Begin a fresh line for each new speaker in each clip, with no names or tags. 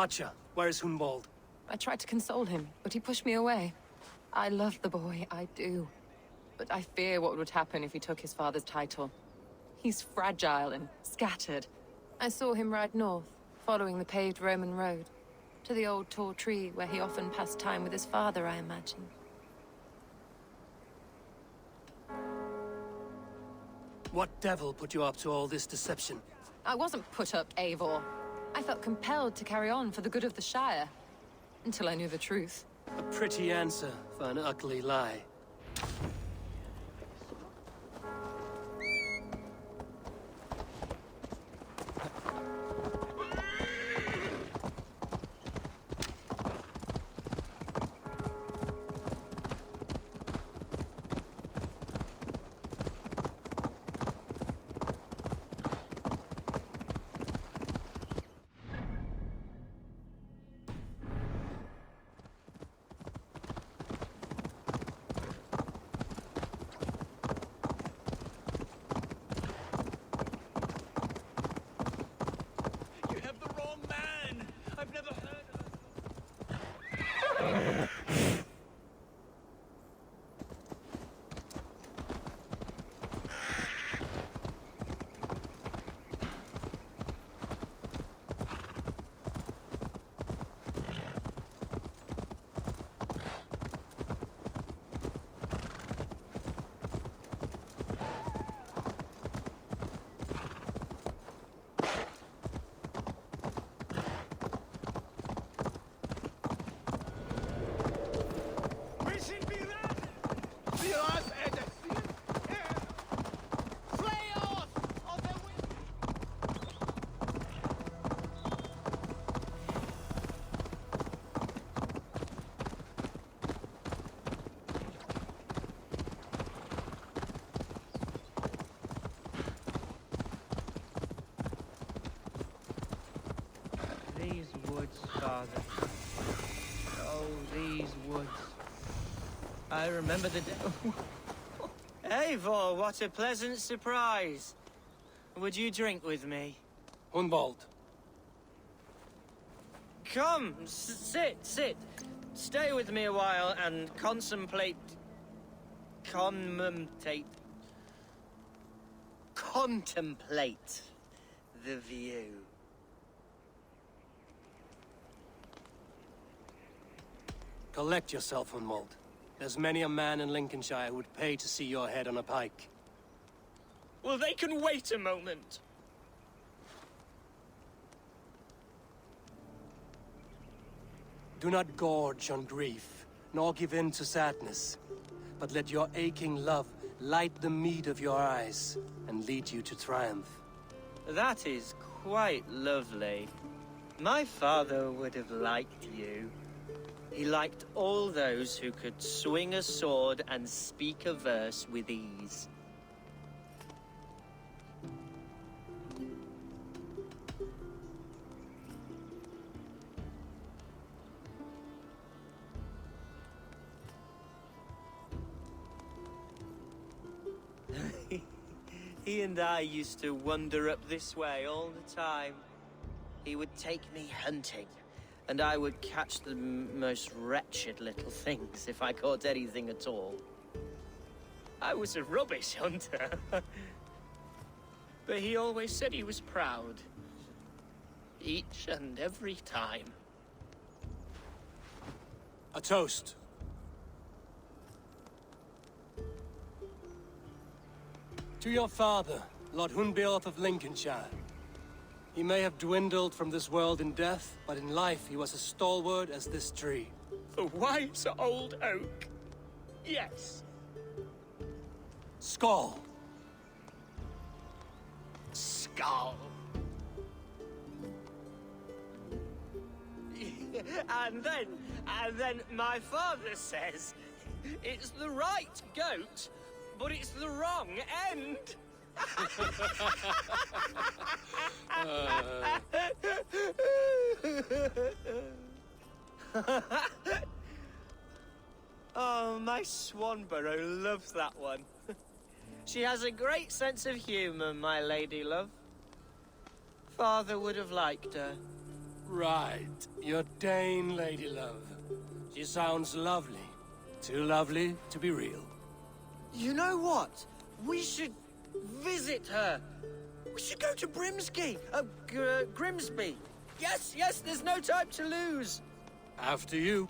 Archer, where is Hunwald?
I tried to console him, but he pushed me away. I love the boy, I do. But I fear what would happen if he took his father's title. He's fragile and scattered. I saw him ride north, following the paved Roman road. To the old tall tree where he often passed time with his father, I imagine.
What devil put you up to all this deception?
I wasn't put up, Eivor. I felt compelled to carry on for the good of the Shire. Until I knew the truth.
A pretty answer for an ugly lie.
These woods, Father. Oh, these woods. I remember the day. Eivor, what a pleasant surprise. Would you drink with me?
Hunwald.
Come, sit. Stay with me a while and contemplate the view.
Collect yourself, Hunwald. There's many a man in Lincolnshire who would pay to see your head on a pike.
Well, they can wait a moment.
Do not gorge on grief, nor give in to sadness, but let your aching love light the mead of your eyes and lead you to triumph.
That is quite lovely. My father would have liked you. He liked all those who could swing a sword and speak a verse with ease. He and I used to wander up this way all the time. He would take me hunting, and I would catch the most wretched little things if I caught anything at all. I was a rubbish hunter. But he always said he was proud. Each and every time.
A toast. To your father, Lord Hunbeorth of Lincolnshire. He may have dwindled from this world in death, but in life he was as stalwart as this tree.
The wise old oak. Yes.
Skull.
Skull. And then my father says, it's the right goat, but it's the wrong end. Oh, my Swanborough loves that one. She has a great sense of humor, my lady love. Father would have liked her.
Right. Your Dane, lady love. She sounds lovely. Too lovely to be real.
You know what? We should visit her. We should go to Grimsby. Yes, yes, there's no time to lose.
After you.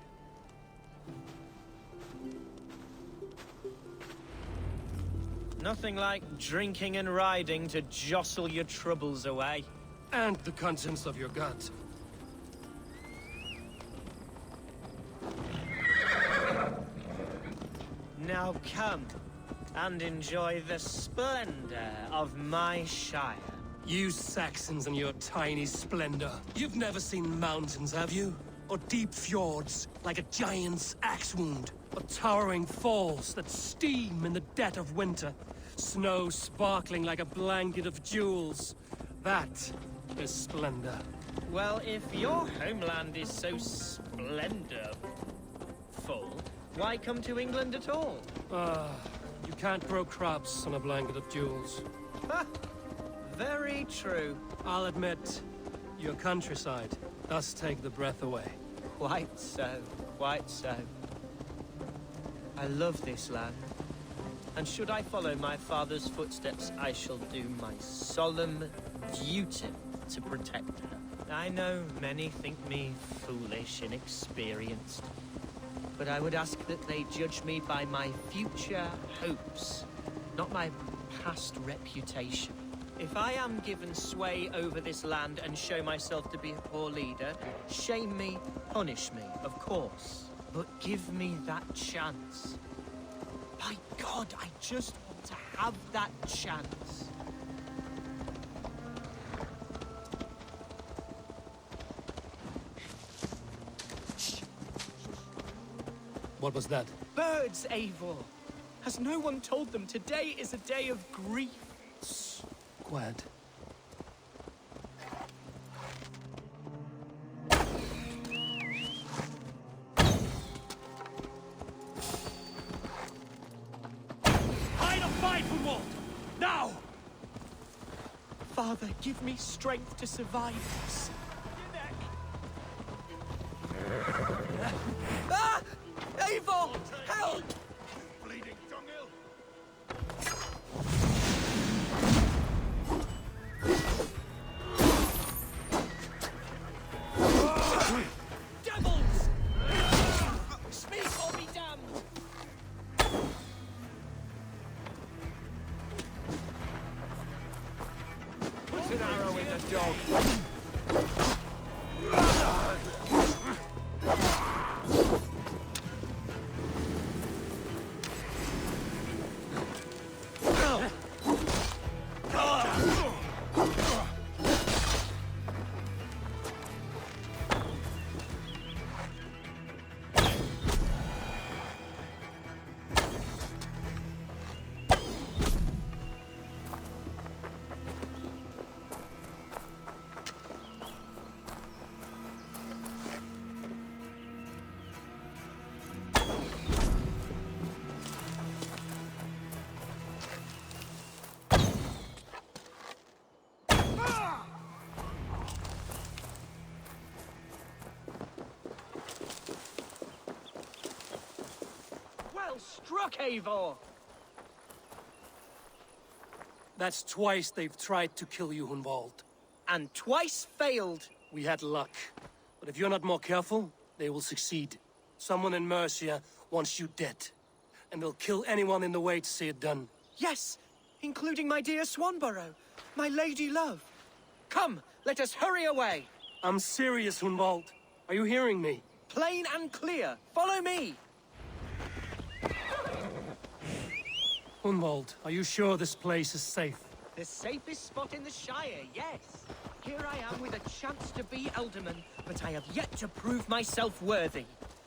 Nothing like drinking and riding to jostle your troubles away.
And the contents of your gut.
Now come and enjoy the splendor of my Shire.
You Saxons and your tiny splendor. You've never seen mountains, have you? Or deep fjords, like a giant's axe wound? Or towering falls that steam in the dead of winter? Snow sparkling like a blanket of jewels? That is splendor.
Well, if your homeland is so splendorful, why come to England at all?
You can't grow crops on a blanket of jewels.
Ha! Very true.
I'll admit, your countryside does take the breath away.
Quite so, quite so. I love this land. And should I follow my father's footsteps, I shall do my solemn duty to protect her. I know many think me foolish, inexperienced. But I would ask that they judge me by my future hopes, not my past reputation. If I am given sway over this land and show myself to be a poor leader, shame me, punish me, of course. But give me that chance. By God, I just want to have that chance.
What was that?
Birds, Eivor! Has no one told them today is a day of grief?
Quiet. Fight or fight, Hunwald! Now!
Father, give me strength to survive this. Ah! Eivor! Help!
Bleeding dunghill!
Devils! Speak or be damned!
Put an arrow in the dog!
Well struck, Eivor!
That's twice they've tried to kill you, Hunwald.
And twice failed.
We had luck. But if you're not more careful, they will succeed. Someone in Mercia wants you dead. And they'll kill anyone in the way to see it done.
Yes, including my dear Swanborough, my lady love. Come, let us hurry away.
I'm serious, Hunwald. Are you hearing me?
Plain and clear. Follow me.
Hunwald, are you sure this place is safe?
The safest spot in the Shire, yes. Here I am with a chance to be Alderman, but I have yet to prove myself worthy.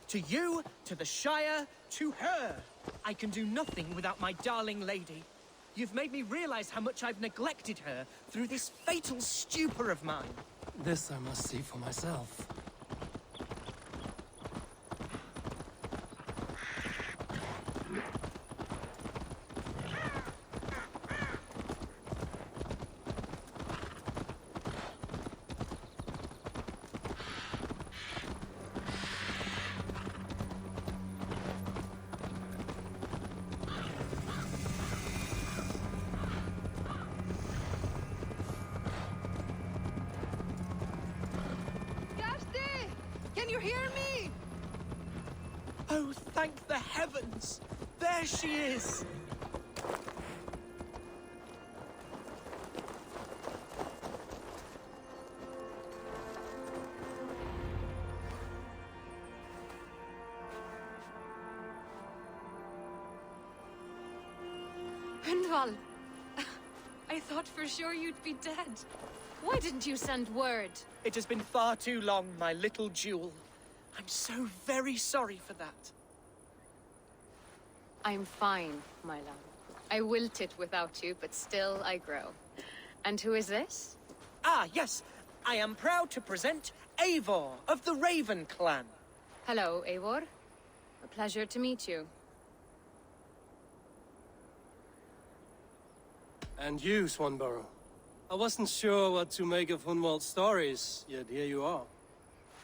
To you, to the Shire, to her. I can do nothing without my darling lady. You've made me realize how much I've neglected her through this fatal stupor of mine.
This I must see for myself.
you hear me?
Oh, thank the heavens! There she is!
Hunwald, I thought for sure you'd be dead. Why didn't you send word?
It has been far too long, my little jewel. I'm so very sorry for that.
I'm fine, my love. I wilted without you, but still I grow. And who is this?
Ah, yes. I am proud to present Eivor of the Raven clan.
Hello, Eivor. A pleasure to meet you.
And you, Swanborough. I wasn't sure what to make of Hunwald's stories, yet here you are.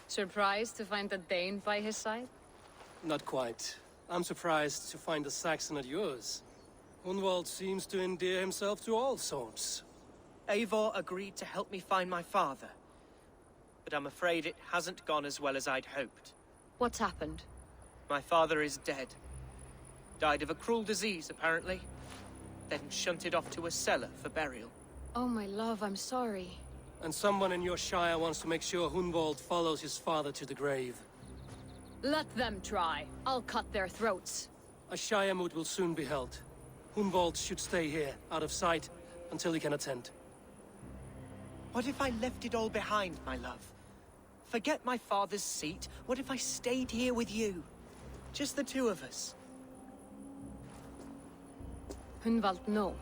Surprised to find a Dane by his side?
Not quite. I'm surprised to find a Saxon at yours. Hunwald seems to endear himself to all sorts.
Eivor agreed to help me find my father. But I'm afraid it hasn't gone as well as I'd hoped.
What's happened?
My father is dead. Died of a cruel disease, apparently. Then shunted off to a cellar for burial.
Oh, my love, I'm sorry.
And someone in your shire wants to make sure Hunwald follows his father to the grave.
Let them try. I'll cut their throats.
A shire moot will soon be held. Hunwald should stay here, out of sight, until he can attend.
What if I left it all behind, my love? Forget my father's seat. What if I stayed here with you? Just the two of us.
Hunwald, no.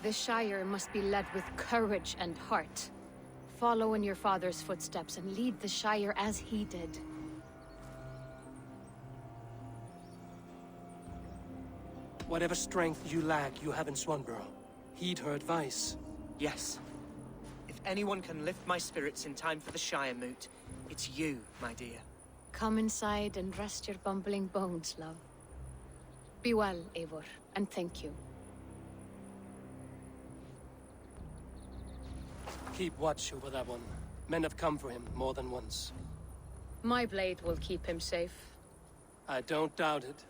The Shire must be led with courage and heart. Follow in your father's footsteps and lead the Shire as he did.
Whatever strength you lack, you have in Swanborough. Heed her advice.
Yes. If anyone can lift my spirits in time for the Shire moot, it's you, my dear.
Come inside and rest your bumbling bones, love. Be well, Eivor, and thank you.
Keep watch over that one. Men have come for him more than once.
My blade will keep him safe.
I don't doubt it.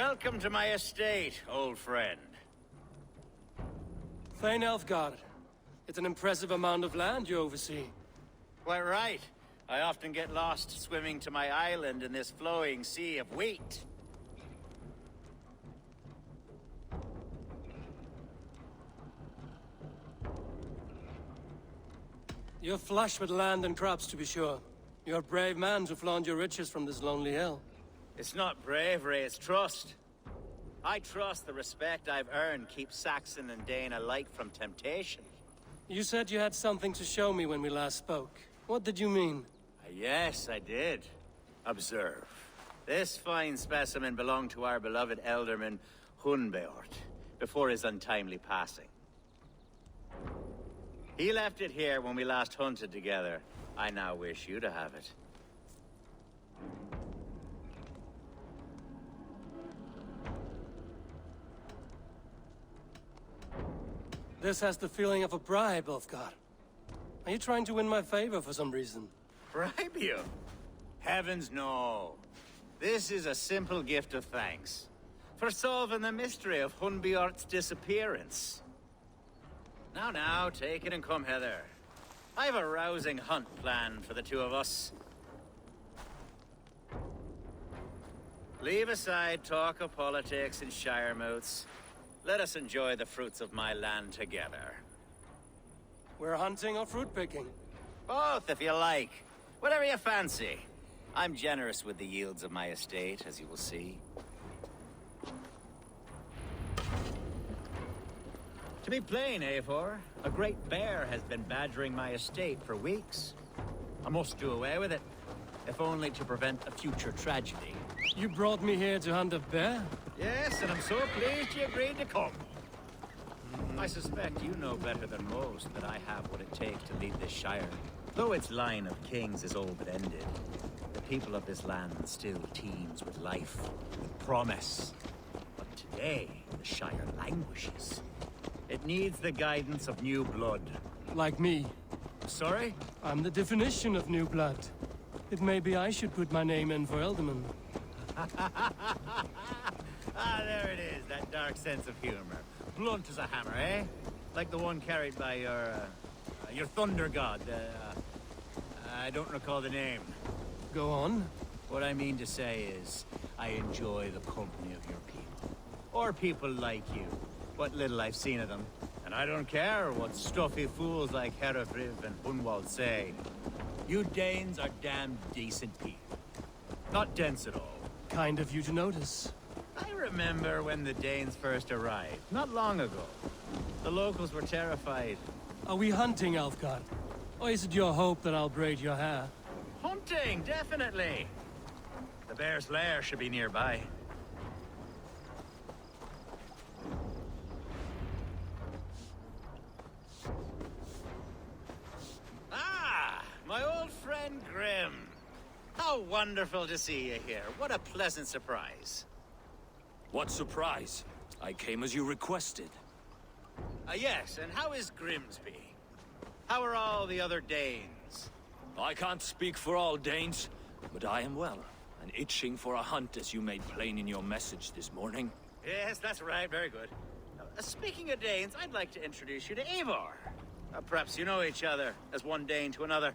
Welcome to my estate, old friend.
Thane Elfgard. It's an impressive amount of land you oversee.
Quite right. I often get lost swimming to my island in this flowing sea of wheat.
You're flush with land and crops, to be sure. You're a brave man to flaunt your riches from this lonely hill.
It's not bravery, it's trust. I trust the respect I've earned keeps Saxon and Dane alike from temptation.
You said you had something to show me when we last spoke. What did you mean?
Yes, I did. Observe. This fine specimen belonged to our beloved elderman, Hunwalds, before his untimely passing. He left it here when we last hunted together. I now wish you to have it.
This has the feeling of a bribe, Ulfgar. Are you trying to win my favor for some reason?
Bribe you? Heavens no. This is a simple gift of thanks. For solving the mystery of Hunbjort's disappearance. Now, take it and come hither. I've a rousing hunt planned for the two of us. Leave aside talk of politics and shire moats. Let us enjoy the fruits of my land together.
We're hunting or fruit picking?
Both, if you like. Whatever you fancy. I'm generous with the yields of my estate, as you will see. To be plain, Eivor, a great bear has been badgering my estate for weeks. I must do away with it, if only to prevent a future tragedy.
You brought me here to hunt a bear?
Yes, and I'm so pleased you agreed to come. I suspect you know better than most that I have what it takes to lead this shire. Though its line of kings is all but ended, the people of this land still teems with life, with promise. But today, the shire languishes. It needs the guidance of new blood.
Like me.
Sorry?
I'm the definition of new blood. It may be I should put my name in for Elderman.
Ah, there it is, that dark sense of humor. Blunt as a hammer, eh? Like the one carried by your thunder god. I don't recall the name.
Go on.
What I mean to say is, I enjoy the company of your people. Or people like you. What little I've seen of them. And I don't care what stuffy fools like Herefriv and Hunwalds say. You Danes are damn decent people. Not dense at all.
Kind of you to notice.
I remember when the Danes first arrived, not long ago. The locals were terrified.
Are we hunting, Elfgard? Or is it your hope that I'll braid your hair?
Hunting, definitely! The bear's lair should be nearby. Ah! My old friend Grim. How wonderful to see you here. What a pleasant surprise.
What surprise? I came as you requested.
Yes, and how is Grimsby? How are all the other Danes?
I can't speak for all Danes, but I am well, and itching for a hunt as you made plain in your message this morning.
Yes, that's right. Very good. Speaking of Danes, I'd like to introduce you to Eivor. Perhaps you know each other, as one Dane to another.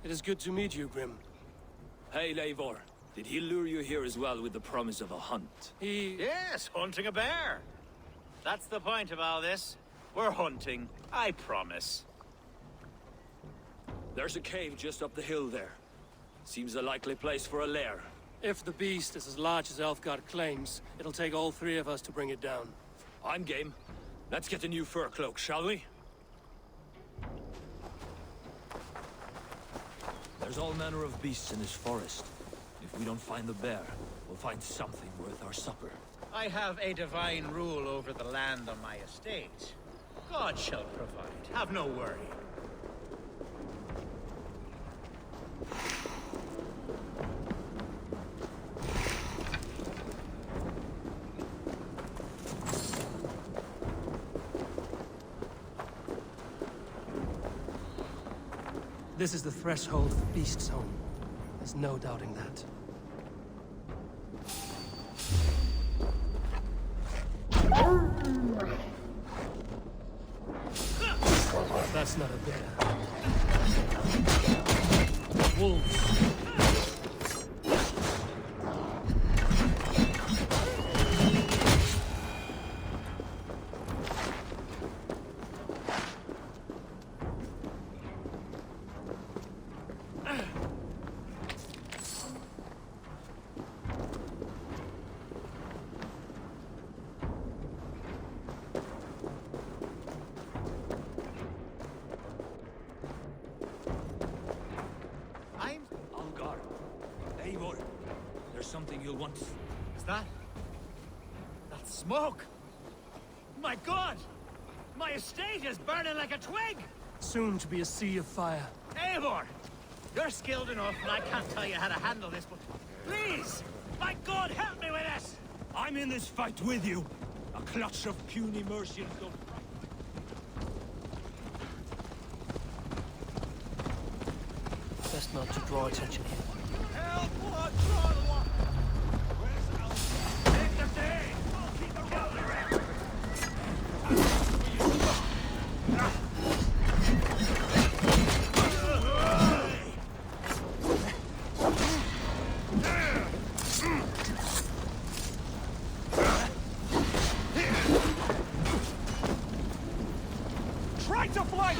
It is good to meet you, Grim.
Hey, Eivor. Did he lure you here as well with the promise of a hunt?
Yes, hunting a bear. That's the point of all this. We're hunting, I promise.
There's a cave just up the hill there. Seems a likely place for a lair.
If the beast is as large as Elfgard claims, it'll take all three of us to bring it down.
I'm game. Let's get a new fur cloak, shall we? There's all manner of beasts in this forest. If we don't find the bear, we'll find something worth our supper.
I have a divine rule over the land on my estate. God shall provide. Have no worry.
This is the threshold of the Beast's home. There's no doubting that. That's not a bear. Wolves.
Algar. Eivor. There's something you'll want.
Is that? That smoke? My God! My estate is burning like a twig!
Soon to be a sea of fire.
Eivor! You're skilled enough, and I can't tell you how to handle this, but please! My God, help me with this!
I'm in this fight with you. A clutch of puny mercians don't...
Best not to draw attention here.
Take the day! Keep the cavalry! Try to flank!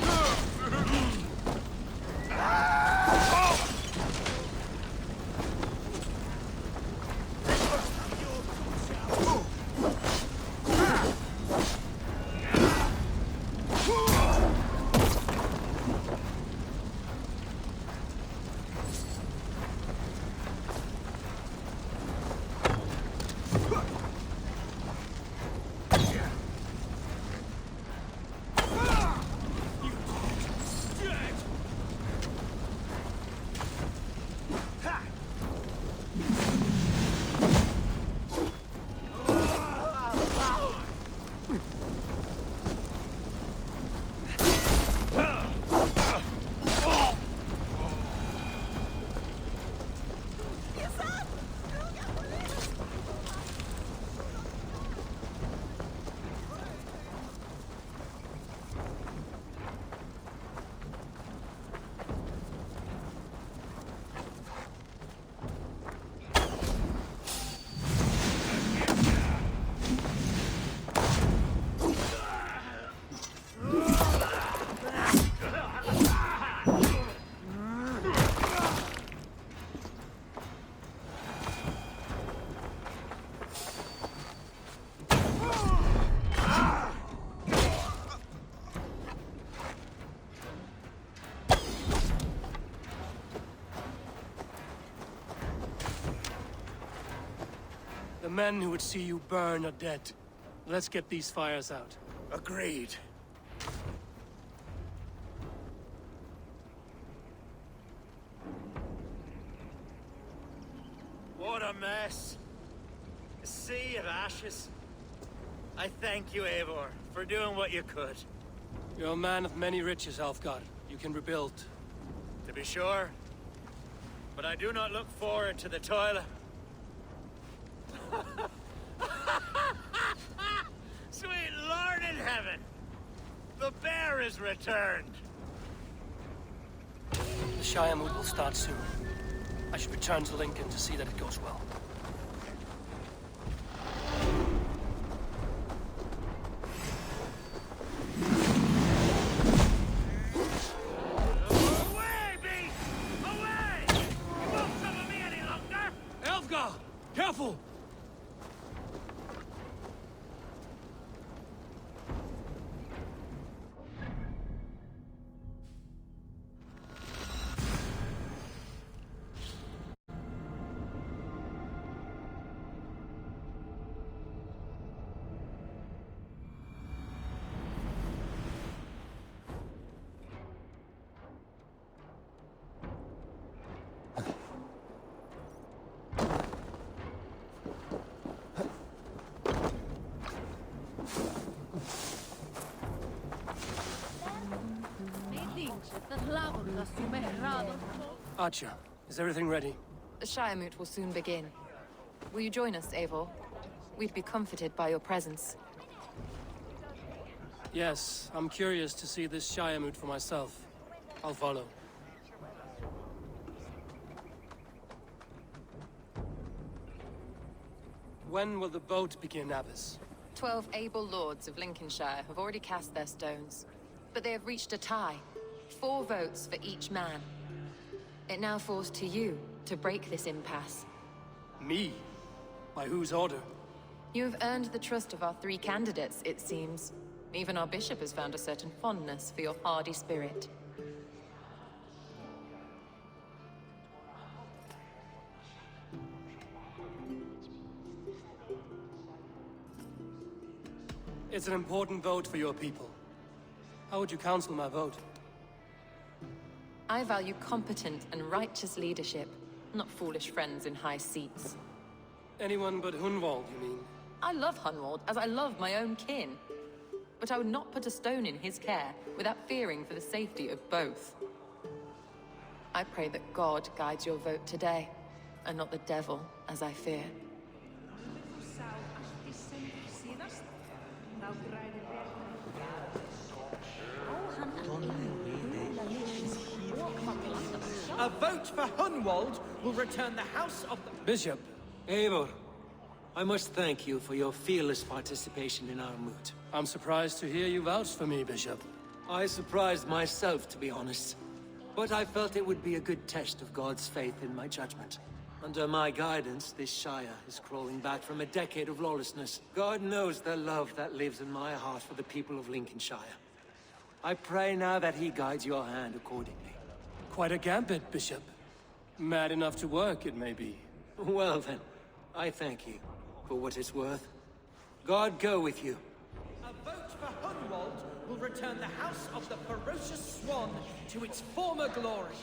The men who would see you burn are dead. Let's get these fires out.
Agreed.
What a mess. A sea of ashes. I thank you, Eivor, for doing what you could.
You're a man of many riches, Alfgar. You can rebuild.
To be sure. But I do not look forward to the toil. Sweet Lord in heaven! The bear is returned!
The Shire mood will start soon. I should return to Lincoln to see that it goes well.
Away, beast! Away! You won't trouble me any longer!
Elfgar! Careful! Archer, is everything ready?
The Shiremoot will soon begin. Will you join us, Eivor? We'd be comforted by your presence.
Yes, I'm curious to see this Shiremoot for myself. I'll follow. When will the boat begin, Abbess?
12 able lords of Lincolnshire have already cast their stones, but they have reached a tie. 4 votes for each man. It now falls to you to break this impasse.
Me? By whose order?
You have earned the trust of our 3 candidates, it seems. Even our bishop has found a certain fondness for your hardy spirit.
It's an important vote for your people. How would you counsel my vote?
I value competent and righteous leadership, not foolish friends in high seats.
Anyone but Hunwald, you mean?
I love Hunwald as I love my own kin. But I would not put a stone in his care without fearing for the safety of both. I pray that God guides your vote today, and not the devil, as I fear.
A vote for Hunwald will return the house of the...
Bishop,
Eivor, I must thank you for your fearless participation in our moot.
I'm surprised to hear you vouch for me, Bishop.
I surprised myself, to be honest. But I felt it would be a good test of God's faith in my judgment. Under my guidance, this Shire is crawling back from a decade of lawlessness. God knows the love that lives in my heart for the people of Lincolnshire. I pray now that he guides your hand accordingly.
Quite a gambit, Bishop. Mad enough to work, it may be.
Well then, I thank you for what it's worth. God go with you.
A vote for Hunwald will return the house of the ferocious swan to its former glory.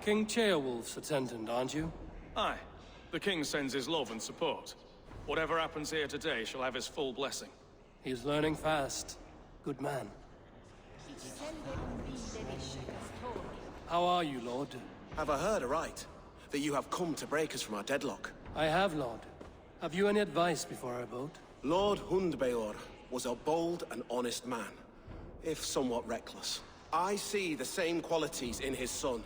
King Ceolwulf's attendant, aren't you?
Aye. The king sends his love and support. Whatever happens here today shall have his full blessing.
He's learning fast. Good man. How are you, Lord?
Have I heard aright? That you have come to break us from our deadlock?
I have, Lord. Have you any advice before I vote?
Lord Hundbeor was a bold and honest man, if somewhat reckless. I see the same qualities in his son.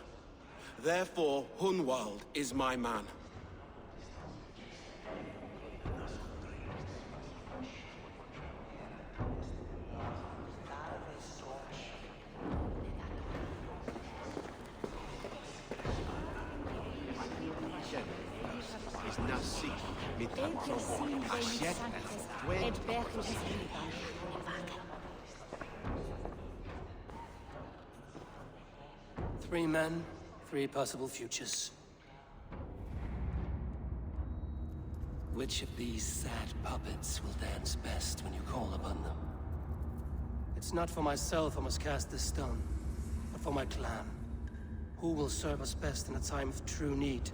Therefore, Hunwald is my man.
Three men, 3 possible futures. Which of these sad puppets will dance best when you call upon them? It's not for myself I must cast this stone, but for my clan. Who will serve us best in a time of true need?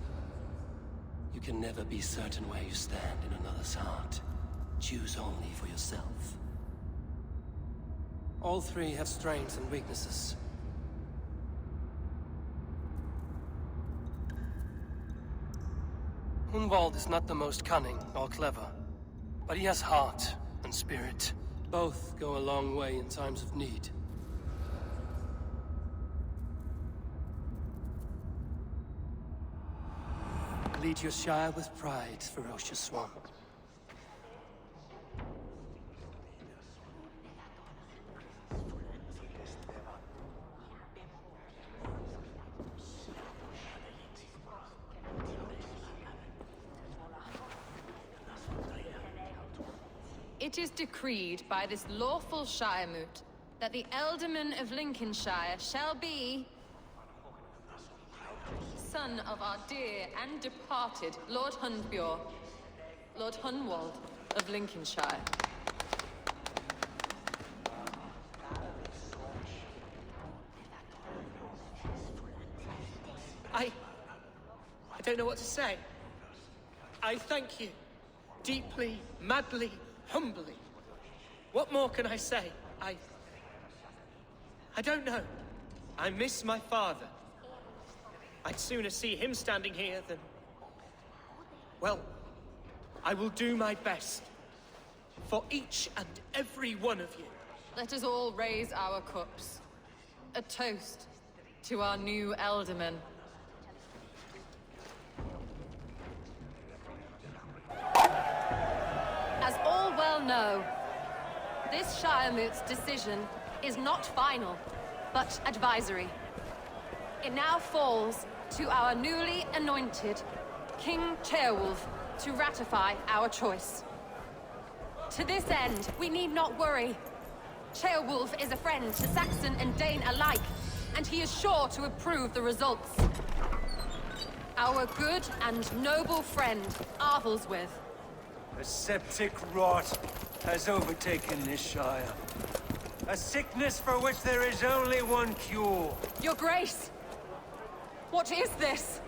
You can never be certain where you stand in another's heart. Choose only for yourself. All 3 have strengths and weaknesses. Hunwald is not the most cunning or clever, but he has heart and spirit. Both go a long way in times of need. Lead your Shire with pride, ferocious swan.
It is decreed by this lawful Shiremoot that the Ealdorman of Lincolnshire shall be... son of our dear and departed Lord Hundbeor, Lord Hunwald of Lincolnshire.
I don't know what to say. I thank you. Deeply, madly, humbly. What more can I say? I don't know. I miss my father. I'd sooner see him standing here than... Well, I will do my best. For each and every one of you.
Let us all raise our cups. A toast to our new Elderman. As all well know, this Shiremoot's decision is not final, but advisory. It now falls to our newly anointed King Ceolwulf to ratify our choice. To this end, we need not worry. Ceolwulf is a friend to Saxon and Dane alike, and he is sure to approve the results. Our good and noble friend, Arthelswith.
A septic rot has overtaken this Shire. A sickness for which there is only one cure.
Your Grace! What is this?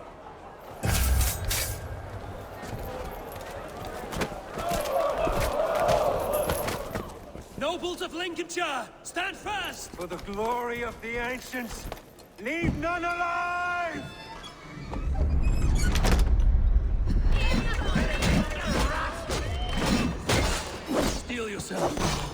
Nobles of Lincolnshire, stand fast!
For the glory of the ancients, leave none alive!
Steel yourself.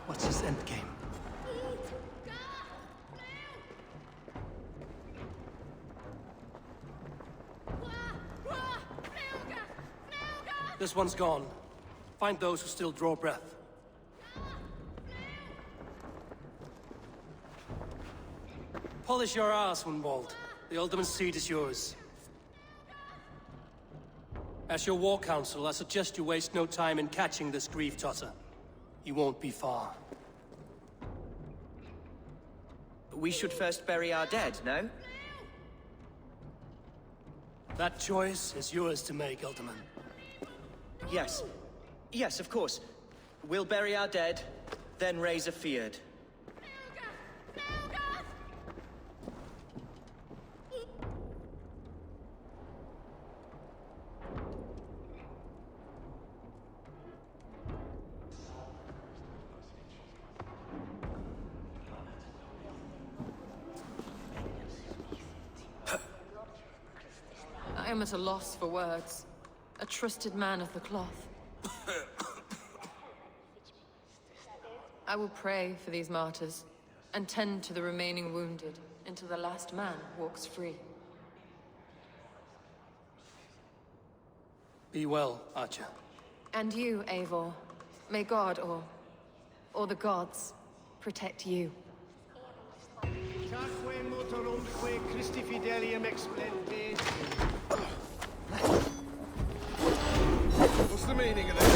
What's his endgame? This one's gone. Find those who still draw breath. Polish your ass, Hunwald. The Alderman's seat is yours. As your war council, I suggest you waste no time in catching this grief-tosser. He won't be far.
We should first bury our dead, no?
That choice is yours to make, Alderman.
Yes. Yes, of course. We'll bury our dead, then raise a feared.
I am at a loss for words. A trusted man of the cloth. I will pray for these martyrs, and tend to the remaining wounded, until the last man walks free.
Be well, Archer.
And you, Eivor. May God, or the gods, protect you.
Christi Fidelium Explendis. What's the meaning of this?